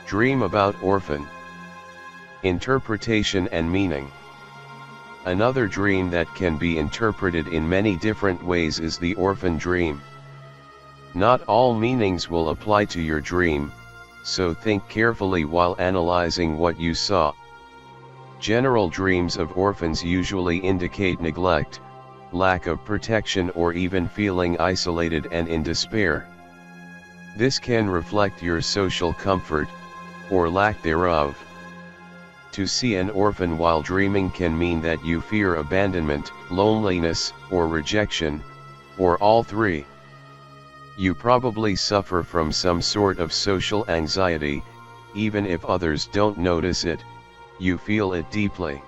Dream about orphan. Interpretation and meaning. Another dream that can be interpreted in many different ways is the orphan dream. Not all meanings will apply to your dream, so think carefully while analyzing what you saw. General dreams of orphans usually indicate neglect, lack of protection, or even feeling isolated and in despair. This can reflect your social comfort, or lack thereof. To see an orphan while dreaming can mean that you fear abandonment, loneliness, or rejection, or all three. You probably suffer from some sort of social anxiety, even if others don't notice it, you feel it deeply.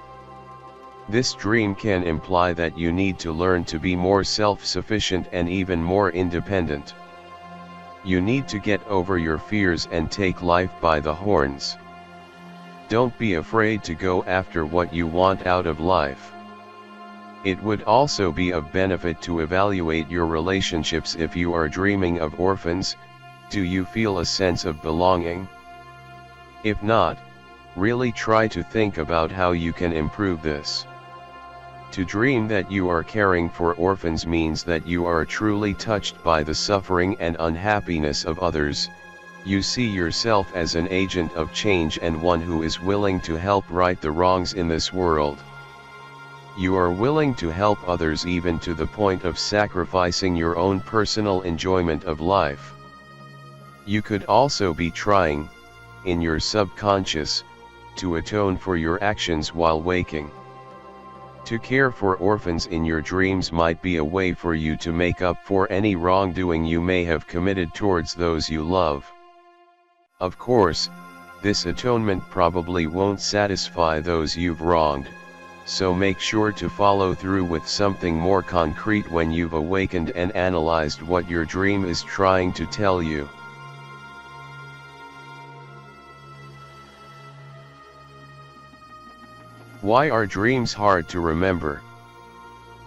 This dream can imply that you need to learn to be more self-sufficient and even more independent. You need to get over your fears and take life by the horns. Don't be afraid to go after what you want out of life. It would also be of benefit to evaluate your relationships if you are dreaming of orphans. Do you feel a sense of belonging? If not, really try to think about how you can improve this. To dream that you are caring for orphans means that you are truly touched by the suffering and unhappiness of others. You see yourself as an agent of change and one who is willing to help right the wrongs in this world. You are willing to help others even to the point of sacrificing your own personal enjoyment of life. You could also be trying, in your subconscious, to atone for your actions while waking. To care for orphans in your dreams might be a way for you to make up for any wrongdoing you may have committed towards those you love. Of course, this atonement probably won't satisfy those you've wronged, so make sure to follow through with something more concrete when you've awakened and analyzed what your dream is trying to tell you. Why are dreams hard to remember?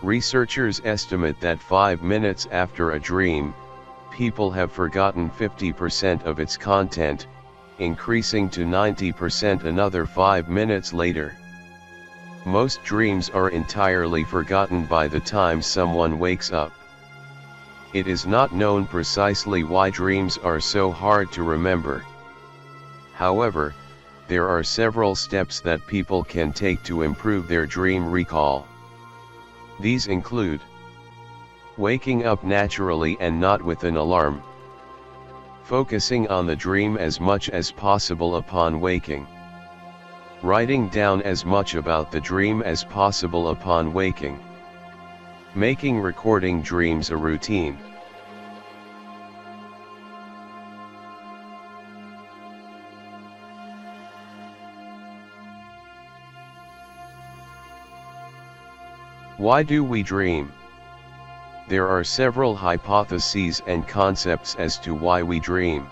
Researchers estimate that 5 minutes after a dream, people have forgotten 50% of its content, increasing to 90% another 5 minutes later. Most dreams are entirely forgotten by the time someone wakes up. It is not known precisely why dreams are so hard to remember. However, there are several steps that people can take to improve their dream recall. These include waking up naturally and not with an alarm, focusing on the dream as much as possible upon waking, writing down as much about the dream as possible upon waking, making recording dreams a routine. Why do we dream? There are several hypotheses and concepts as to why we dream.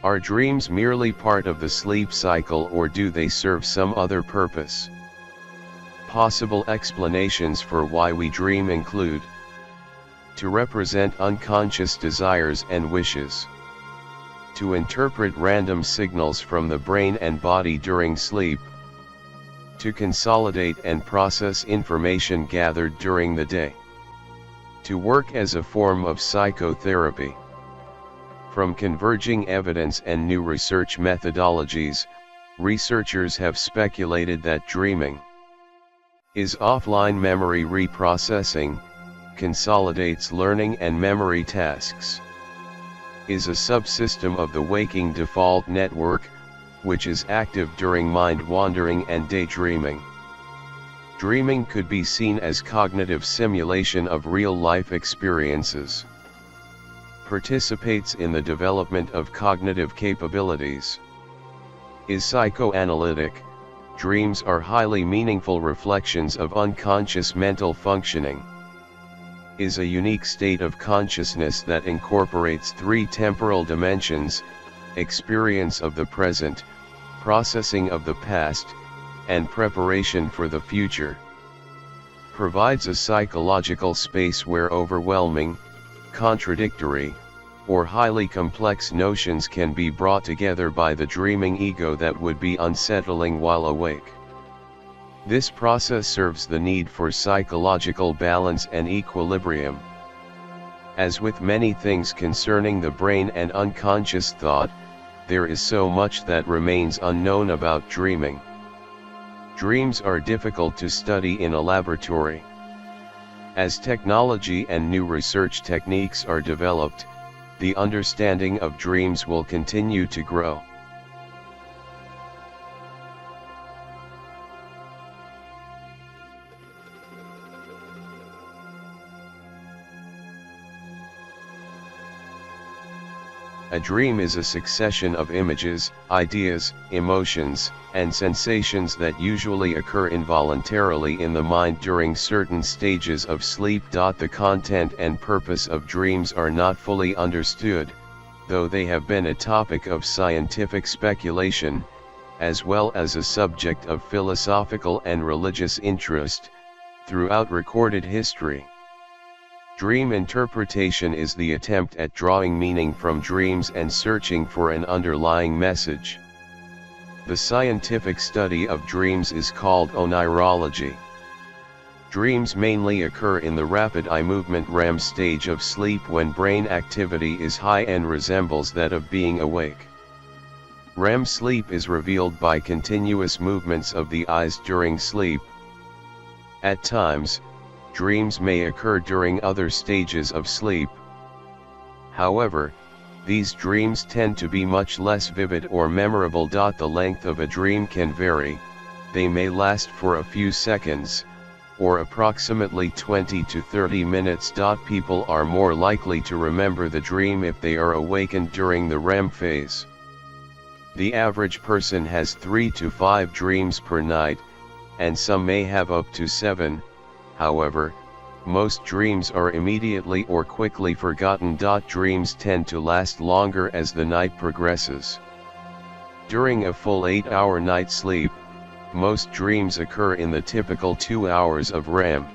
Are dreams merely part of the sleep cycle, or do they serve some other purpose? Possible explanations for why we dream include: to represent unconscious desires and wishes, to interpret random signals from the brain and body during sleep, to consolidate and process information gathered during the day, to work as a form of psychotherapy. From converging evidence and new research methodologies, researchers have speculated that dreaming is offline memory reprocessing, consolidates learning and memory tasks, is a subsystem of the waking default network, which is active during mind-wandering and daydreaming. Dreaming could be seen as cognitive simulation of real-life experiences. Participates in the development of cognitive capabilities. Is psychoanalytic. Dreams are highly meaningful reflections of unconscious mental functioning. Is a unique state of consciousness that incorporates 3 temporal dimensions: experience of the present, processing of the past, and preparation for the future. Provides a psychological space where overwhelming, contradictory, or highly complex notions can be brought together by the dreaming ego that would be unsettling while awake. This process serves the need for psychological balance and equilibrium. As with many things concerning the brain and unconscious thought, there is so much that remains unknown about dreaming. Dreams are difficult to study in a laboratory. As technology and new research techniques are developed, the understanding of dreams will continue to grow. A dream is a succession of images, ideas, emotions, and sensations that usually occur involuntarily in the mind during certain stages of sleep. The content and purpose of dreams are not fully understood, though they have been a topic of scientific speculation, as well as a subject of philosophical and religious interest, throughout recorded history. Dream interpretation is the attempt at drawing meaning from dreams and searching for an underlying message. The scientific study of dreams is called onirology. Dreams mainly occur in the rapid eye movement REM stage of sleep when brain activity is high and resembles that of being awake. REM sleep is revealed by continuous movements of the eyes during sleep. At times, dreams may occur during other stages of sleep. However, these dreams tend to be much less vivid or memorable. The length of a dream can vary. They may last for a few seconds, or approximately 20 to 30 minutes. People are more likely to remember the dream if they are awakened during the REM phase. The average person has 3 to 5 dreams per night, and some may have up to 7. However, most dreams are immediately or quickly forgotten. Dreams tend to last longer as the night progresses. During a full 8-hour night sleep, most dreams occur in the typical 2 hours of REM.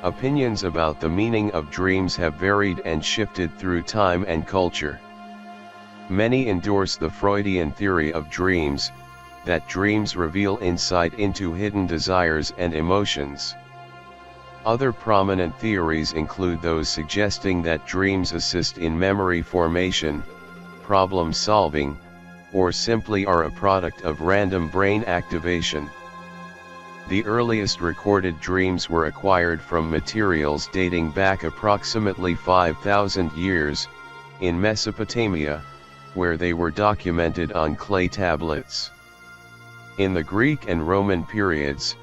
Opinions about the meaning of dreams have varied and shifted through time and culture. Many endorse the Freudian theory of dreams, that dreams reveal insight into hidden desires and emotions. Other prominent theories include those suggesting that dreams assist in memory formation, problem solving, or simply are a product of random brain activation. The earliest recorded dreams were acquired from materials dating back approximately 5,000 years, in Mesopotamia, where they were documented on clay tablets. In the Greek and Roman periods,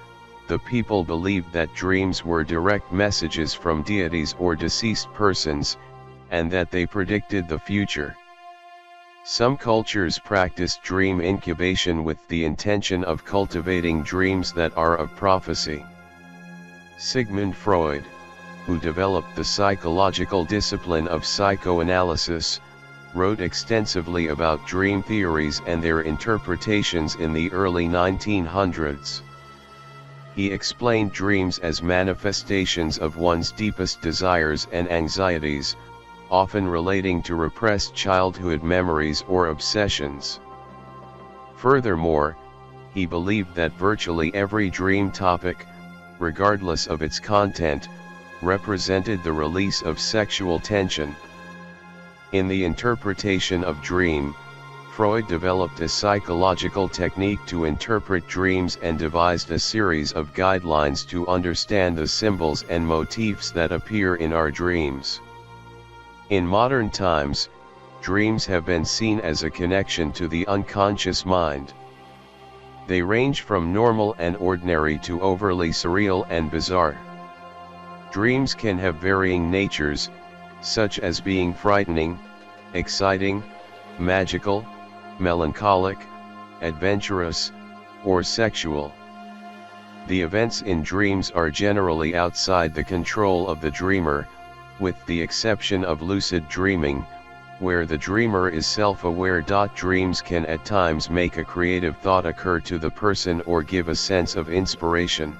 the people believed that dreams were direct messages from deities or deceased persons, and that they predicted the future. Some cultures practiced dream incubation with the intention of cultivating dreams that are of prophecy. Sigmund Freud, who developed the psychological discipline of psychoanalysis, wrote extensively about dream theories and their interpretations in the early 1900s. He explained dreams as manifestations of one's deepest desires and anxieties, often relating to repressed childhood memories or obsessions. Furthermore, he believed that virtually every dream topic, regardless of its content, represented the release of sexual tension. In the interpretation of dream, Freud developed a psychological technique to interpret dreams and devised a series of guidelines to understand the symbols and motifs that appear in our dreams. In modern times, dreams have been seen as a connection to the unconscious mind. They range from normal and ordinary to overly surreal and bizarre. Dreams can have varying natures, such as being frightening, exciting, magical, melancholic, adventurous, or sexual. The events in dreams are generally outside the control of the dreamer, with the exception of lucid dreaming, where the dreamer is self-aware. Dreams can at times make a creative thought occur to the person or give a sense of inspiration.